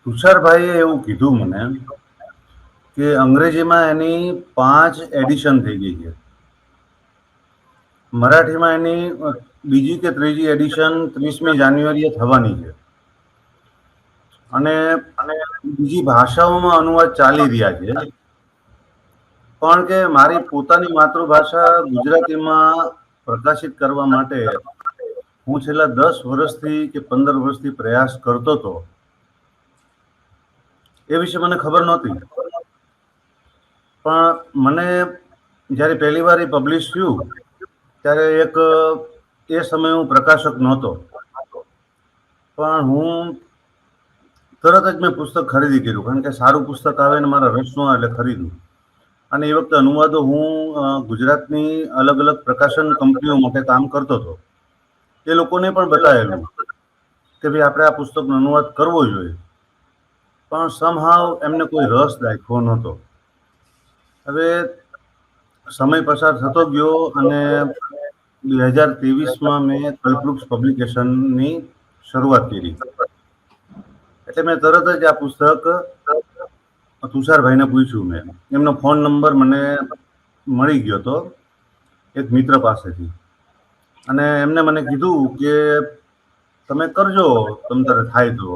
તુષારભાઈએ એવું કીધું મને કે અંગ્રેજીમાં એની 5 એડિશન થઈ ગઈ છે. મરાઠીમાં એની બીજી કે ત્રીજી એડિશન 30મી જાન્યુઆરીએ થવાની છે અને બીજી ભાષાઓમાં અનુવાદ ચાલી રહ્યા છે. પણ કે મારી પોતાની માતૃભાષા ગુજરાતીમાં પ્રકાશિત કરવા માટે હું છેલ્લા 10 વર્ષથી કે 15 વર્ષથી પ્રયાસ કરતો હતો. એ વિશે મને ખબર નહોતી. પણ મને જ્યારે પહેલી વાર એ પબ્લિશ થયું ત્યારે એ સમયે હું પ્રકાશક નહોતો, પણ હું તરત જ મેં પુસ્તક ખરીદી કર્યું, કારણ કે સારું પુસ્તક આવે ને મારા રસનું આવે એટલે ખરીદ્યું. અને એ વખતે અનુવાદો હું ગુજરાતની અલગ અલગ પ્રકાશન કંપનીઓ માટે કામ કરતો હતો. એ લોકોને પણ બતાવેલું કે ભાઈ આપણે આ પુસ્તકનો અનુવાદ કરવો જોઈએ, પણ સમહાવ એમને કોઈ રસ દાખ્યો નહોતો. હવે સમય પસાર થતો ગયો અને 2023માં મેં કલ્પવૃક્ષ પબ્લિકેશનની શરૂઆત કરી. એટલે મેં તરત જ આ પુસ્તક તુષારભાઈને પૂછ્યું. મેં એમનો ફોન નંબર મને મળી ગયો હતો એક મિત્ર પાસેથી, અને એમને મને કીધું કે તમે કરજો તમ તારે થાય તો.